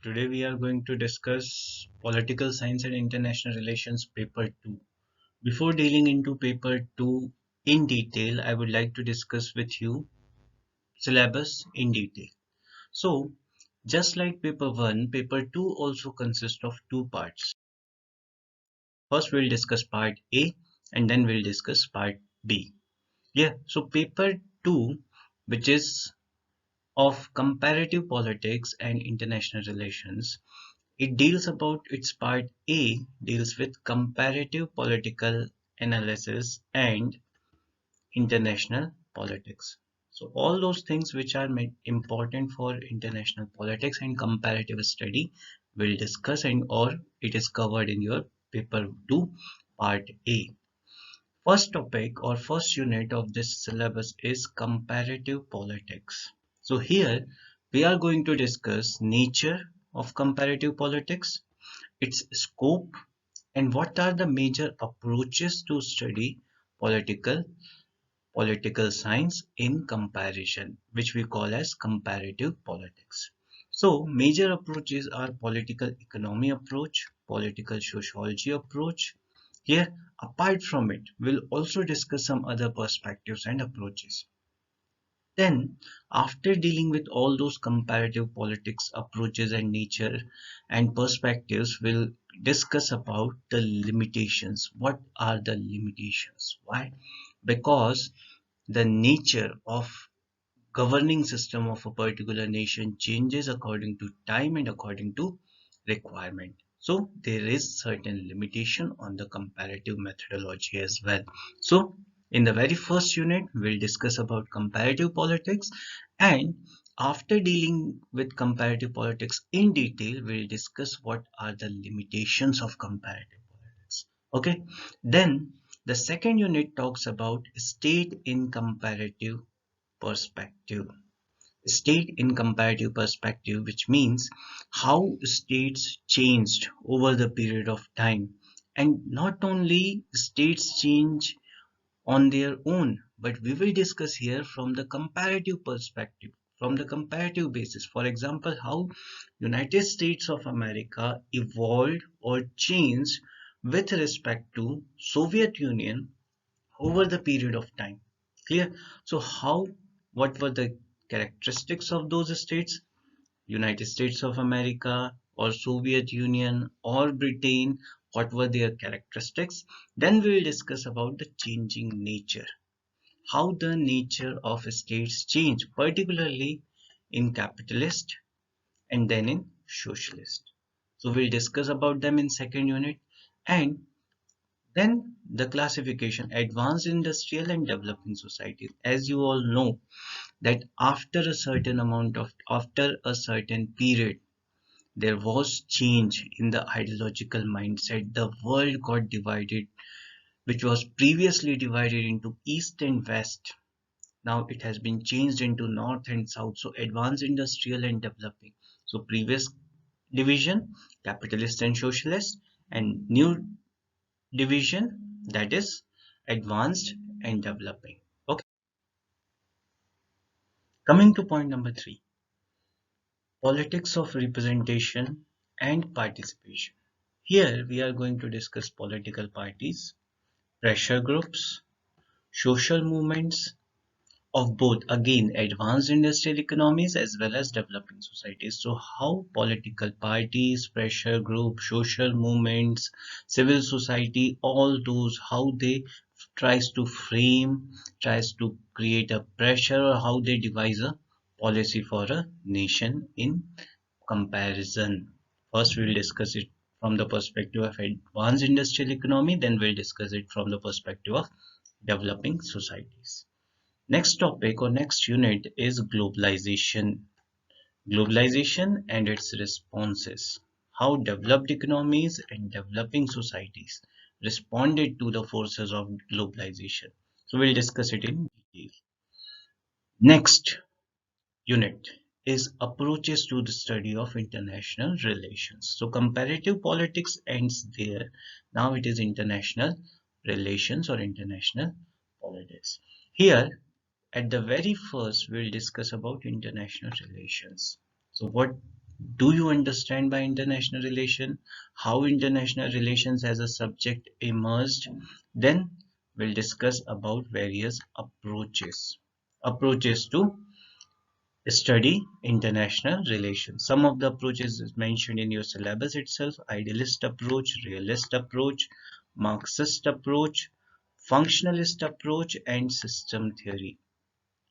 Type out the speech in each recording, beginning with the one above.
Today we are going to discuss Political Science and International Relations Paper 2. Before dealing into Paper 2 in detail, I would like to discuss with you syllabus in detail. So, just like Paper 1, Paper 2 also consists of two parts. First we'll discuss part A and then we'll discuss part B. Yeah, so Paper 2, which is of comparative politics and international relations. It deals about its part A deals with comparative political analysis and international politics. So all those things which are important for international politics and comparative study will discuss and or it is covered in your paper 2 part A. First topic or first unit of this syllabus is comparative politics. So here we are going to discuss nature of comparative politics, its scope, and what are the major approaches to study political science in comparison, which we call as comparative politics. So major approaches are political economy approach, political sociology approach. Here, apart from it, we'll also discuss some other perspectives and approaches. Then, after dealing with all those comparative politics approaches and nature and perspectives, we'll discuss about the limitations. What are the limitations? Why? Because the nature of governing system of a particular nation changes according to time and according to requirement. So there is certain limitation on the comparative methodology as well. So in the very first unit, we'll discuss about comparative politics, and after dealing with comparative politics in detail, we'll discuss what are the limitations of comparative politics. Okay, then the second unit talks about state in comparative perspective. State in comparative perspective, which means how states changed over the period of time. And not only states change on their own, but we will discuss here from the comparative perspective, from the comparative basis. For example, how United States of America evolved or changed with respect to Soviet Union over the period of time. Clear? So what were the characteristics of those states? United States of America or Soviet Union or Britain, what were their characteristics? Then we will discuss about the changing nature, how the nature of states change, particularly in capitalist and then in socialist. So we'll discuss about them in second unit. And then the classification, advanced industrial and developing societies. As you all know that after a certain period, there was change in the ideological mindset. The world got divided, which was previously divided into East and West. Now it has been changed into North and South. So advanced industrial and developing. So previous division, capitalist and socialist, and new division, that is advanced and developing. Okay, coming to point number 3, politics of representation and participation. Here we are going to discuss political parties, pressure groups, social movements of both again advanced industrial economies as well as developing societies. So how political parties, pressure groups, social movements, civil society, all those, how they tries to create a pressure, or how they devise a policy for a nation in comparison. First we'll discuss it from the perspective of advanced industrial economy, then we'll discuss it from the perspective of developing societies. Next topic or next unit is globalization. Globalization and its responses. How developed economies and developing societies responded to the forces of globalization. So we'll discuss it in detail. Next unit is approaches to the study of international relations. So comparative politics ends there. Now it is international relations or international politics. Here at the very first, we'll discuss about international relations. So what Do you understand by international relation? How international relations as a subject emerged? Then we'll discuss about various approaches to study international relations. Some of the approaches is mentioned in your syllabus itself: idealist approach, realist approach, Marxist approach, functionalist approach, and system theory.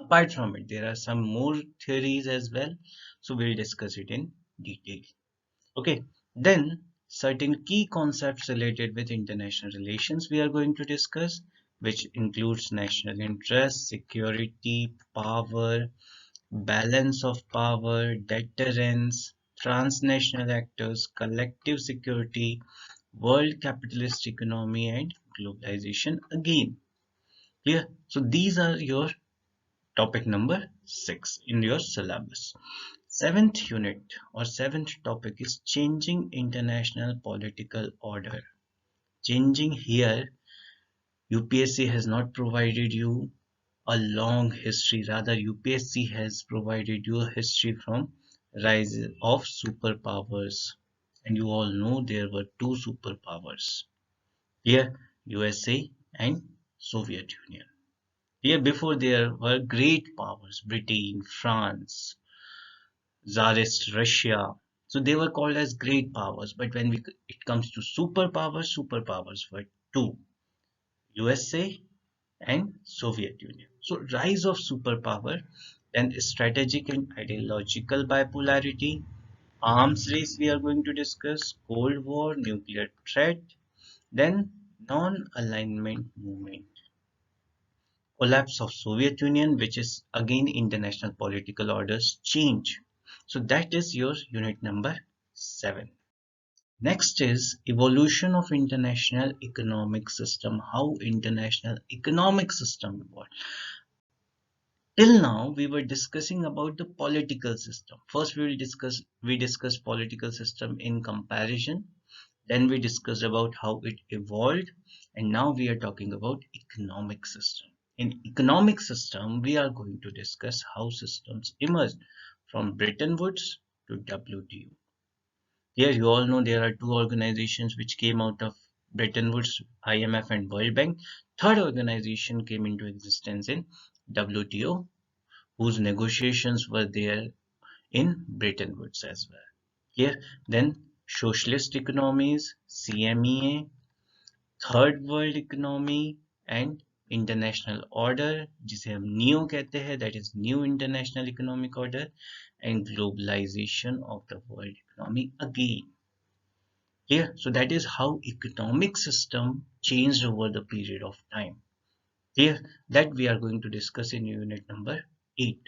Apart from it, there are some more theories as well, so we'll discuss it in detail. Okay, then certain key concepts related with international relations we are going to discuss, which includes national interest, security, power, balance of power, deterrence, transnational actors, collective security, world capitalist economy, and globalization again. Clear? So these are your topic number 6 in your syllabus. Seventh unit or seventh topic is changing international political order. Changing here, UPSC has not provided you a long history, rather UPSC has provided you a history from rise of superpowers. And you all know there were two superpowers. Here, USA and Soviet Union. Here before there were great powers, Britain, France, Tsarist Russia. So they were called as great powers. But when it comes to superpowers were two, USA and Soviet Union. So rise of superpower, then strategic and ideological bipolarity, arms race we are going to discuss, Cold War, nuclear threat, then non-alignment movement, collapse of Soviet Union, which is again international political orders change. So that is your unit number 7. Next is evolution of international economic system, how international economic system evolved. Till now we were discussing about the political system. First we discuss political system in comparison, then we discussed about how it evolved, and now we are talking about economic system. In economic system we are going to discuss how systems emerged from Bretton Woods to WTO. Here you all know there are two organizations which came out of Bretton Woods, IMF and World Bank. Third organization came into existence in WTO, whose negotiations were there in Bretton Woods as well. Here, then socialist economies, CMEA, third world economy and international order, जिसे हम NEO कहते हैं, that is new international economic order, and globalization of the world economy again. Here, so that is how economic system changed over the period of time. Here, that we are going to discuss in unit number 8.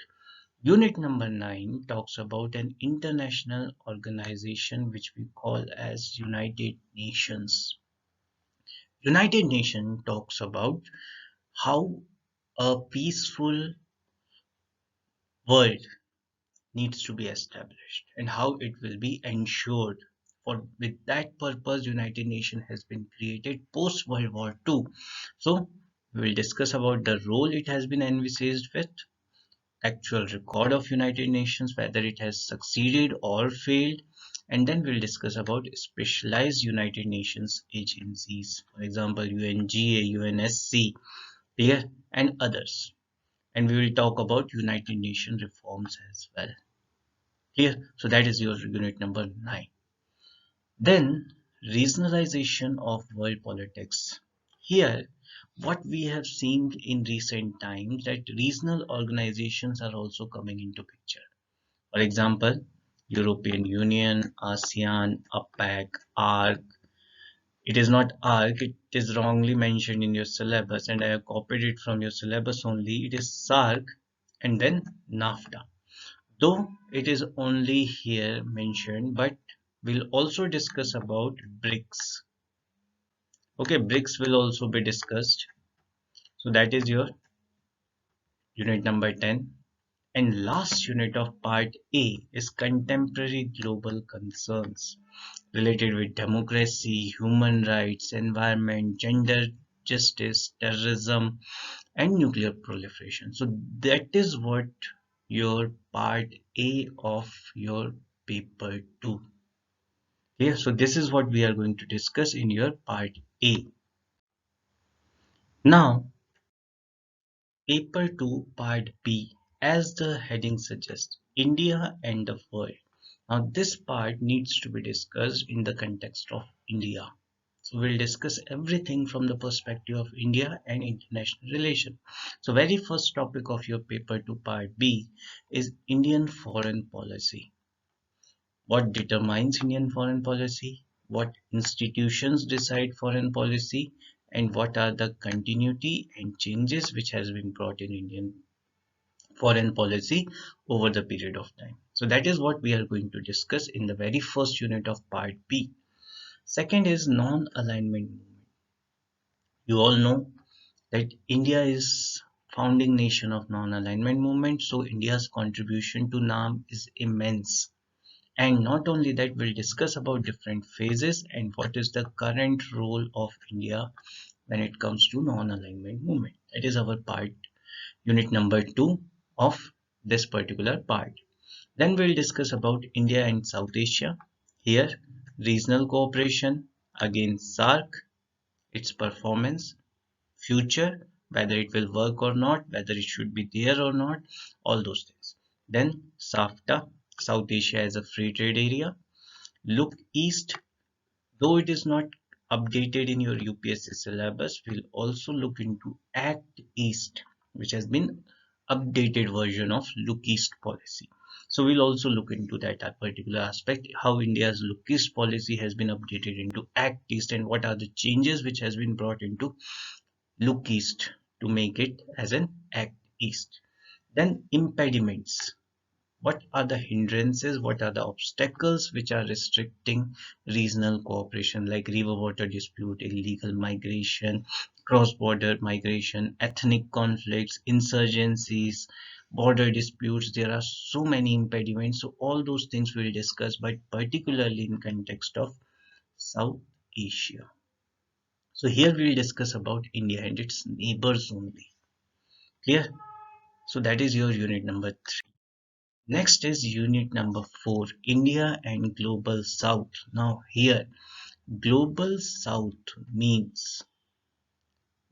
Unit number 9 talks about an international organization which we call as United Nations. United Nations talks about how a peaceful world needs to be established and how it will be ensured. For with that purpose, United Nations has been created post World War II. So we will discuss about the role it has been envisaged with, actual record of United Nations, whether it has succeeded or failed, and then we'll discuss about specialized United Nations agencies, for example, UNGA, UNSC, here, and others. And we will talk about United Nations reforms as well. Here, so that is your unit number 9. Then, regionalization of world politics. Here, what we have seen in recent times that regional organizations are also coming into picture. For example, European Union, ASEAN, APEC, ARC. It is not ARC, it is wrongly mentioned in your syllabus and I have copied it from your syllabus only. It is SARC and then NAFTA. Though it is only here mentioned, but we'll also discuss about BRICS. Okay, BRICS will also be discussed. So that is your unit number 10. And last unit of part A is contemporary global concerns related with democracy, human rights, environment, gender justice, terrorism, and nuclear proliferation. So that is what your part A of your paper 2. Yeah, so this is what we are going to discuss in your part A. Now, paper 2 part B, as the heading suggests, India and the world. Now, this part needs to be discussed in the context of India. So we'll discuss everything from the perspective of India and international relation. So very first topic of your paper 2 part B is Indian foreign policy. What determines Indian foreign policy? What institutions decide foreign policy? And what are the continuity and changes which has been brought in Indian foreign policy over the period of time? So that is what we are going to discuss in the very first unit of part B. Second is non-alignment movement. You all know that India is founding nation of non-alignment movement, so India's contribution to NAM is immense. And not only that, we'll discuss about different phases and what is the current role of India when it comes to non-alignment movement. That is our part, unit number 2 of this particular part. Then we'll discuss about India and South Asia. Here, regional cooperation, again SAARC, its performance, future, whether it will work or not, whether it should be there or not, all those things. Then SAFTA, South Asia as a free trade area. Look east, though it is not updated in your UPSC syllabus, we'll also look into Act East, which has been updated version of Look East policy. So we'll also look into that particular aspect, how India's Look East policy has been updated into Act East and what are the changes which has been brought into Look East to make it as an Act East. Then impediments. What are the hindrances? What are the obstacles which are restricting regional cooperation, like river water dispute, illegal migration, cross-border migration, ethnic conflicts, insurgencies, border disputes? There are so many impediments. So all those things we'll discuss, but particularly in context of South Asia. So here we'll discuss about India and its neighbors only. Clear? So that is your unit number 3. Next is unit number 4, India and Global South. Now here, Global South means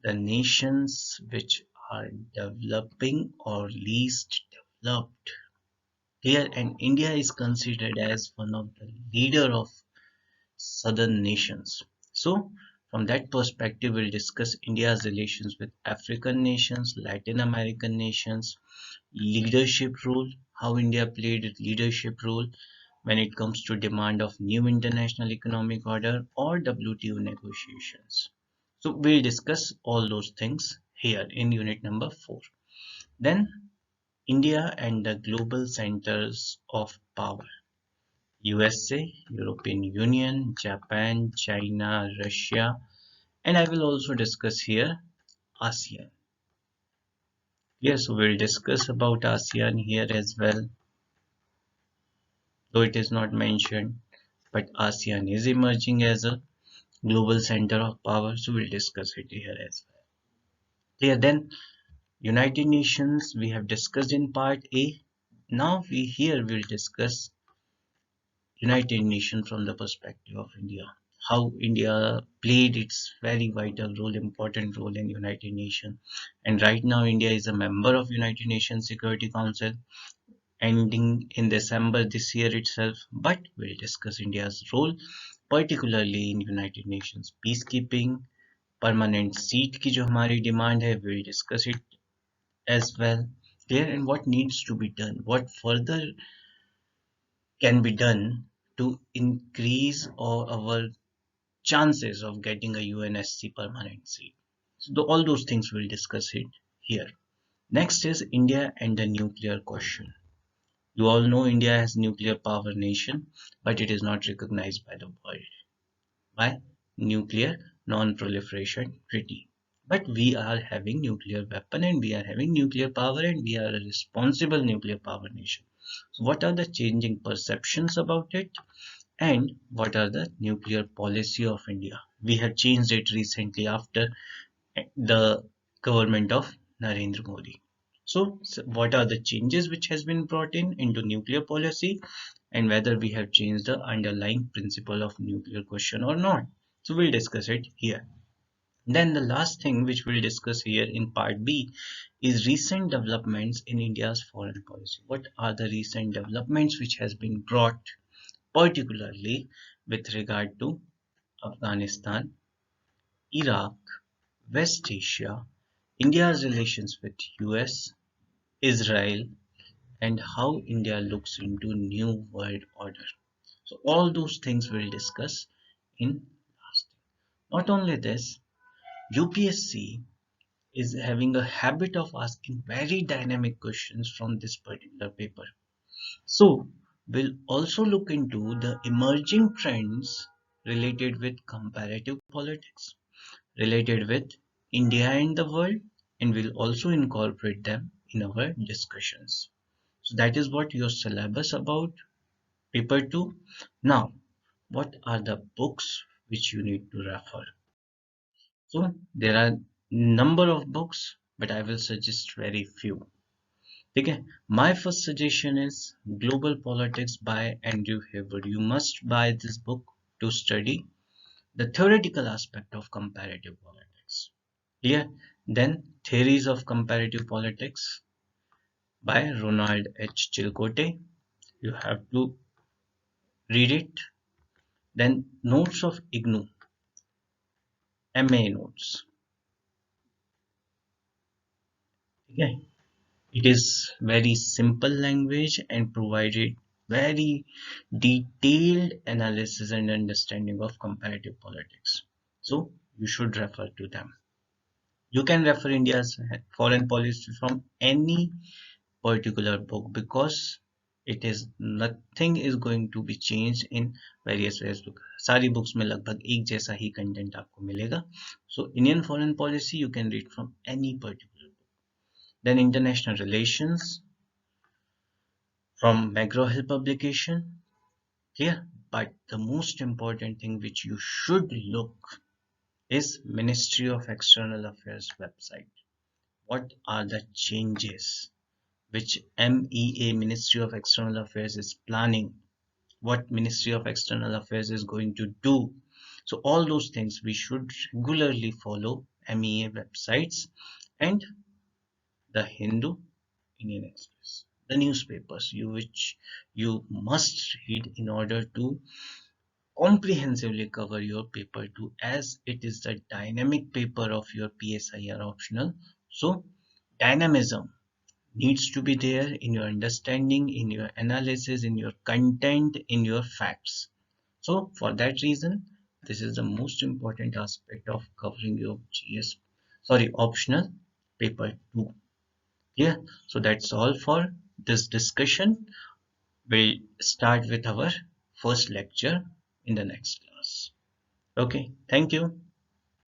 the nations which are developing or least developed. Here, and India is considered as one of the leader of southern nations. So from that perspective, we'll discuss India's relations with African nations, Latin American nations, leadership role, how India played its leadership role when it comes to demand of new international economic order or WTO negotiations. So we'll discuss all those things here in unit number 4. Then India and the global centers of power. USA, European Union, Japan, China, Russia, and I will also discuss here ASEAN. Yes, we'll discuss about ASEAN here as well, though it is not mentioned, but ASEAN is emerging as a global center of power, so we'll discuss it here as well. Yeah, then United Nations we have discussed in part A. Now here we'll discuss United Nations from the perspective of India. How India played its very vital role, important role in United Nations. And right now India is a member of United Nations Security Council, ending in December this year itself. But we'll discuss India's role, particularly in United Nations peacekeeping, permanent seat की जो हमारी demand है, we'll discuss it as well. Clear, and what needs to be done, what further can be done to increase our chances of getting a UNSC permanent seat. So all those things we'll discuss it here. Next is India and the nuclear question. You all know India has nuclear power nation, but it is not recognized by the world by nuclear non-proliferation treaty. But we are having nuclear weapon and we are having nuclear power and we are a responsible nuclear power nation. So what are the changing perceptions about it? And what are the nuclear policy of India? We have changed it recently after the government of Narendra Modi. So what are the changes which has been brought in into nuclear policy and whether we have changed the underlying principle of nuclear question or not. So we'll discuss it here. Then the last thing which we'll discuss here in part B is recent developments in India's foreign policy. What are the recent developments which has been brought particularly with regard to Afghanistan, Iraq, West Asia, India's relations with US, Israel, and how India looks into new world order. So all those things we'll discuss in last. Not only this, UPSC is having a habit of asking very dynamic questions from this particular paper. So we'll also look into the emerging trends related with comparative politics, related with India and the world, and we'll also incorporate them in our discussions. So that is what your syllabus about paper 2. Now, what are the books which you need to refer? So there are number of books, but I will suggest very few. Okay, my first suggestion is Global Politics by Andrew Hayward. You must buy this book to study the theoretical aspect of comparative politics. Yeah, then Theories of Comparative Politics by Ronald H. Chilcote. You have to read it. Then Notes of IGNOU, MA Notes. Okay, it is very simple language and provided very detailed analysis and understanding of comparative politics. So you should refer to them. You can refer India's foreign policy from any particular book because it is nothing is going to be changed in various books. सारी books में लगभग एक जैसा ही content आपको मिलेगा. So Indian foreign policy you can read from any particular book. Then international relations from McGraw-Hill publication. Clear? But the most important thing which you should look is Ministry of External Affairs website. What are the changes which MEA, Ministry of External Affairs, is planning? What Ministry of External Affairs is going to do? So all those things we should regularly follow MEA websites and the Hindu, Indian Express, the newspapers which you must read in order to comprehensively cover your paper 2 as it is the dynamic paper of your PSIR optional. So dynamism needs to be there in your understanding, in your analysis, in your content, in your facts. So for that reason, this is the most important aspect of covering your optional paper 2. Yeah, so that's all for this discussion. We'll start with our first lecture in the next class. Okay, thank you.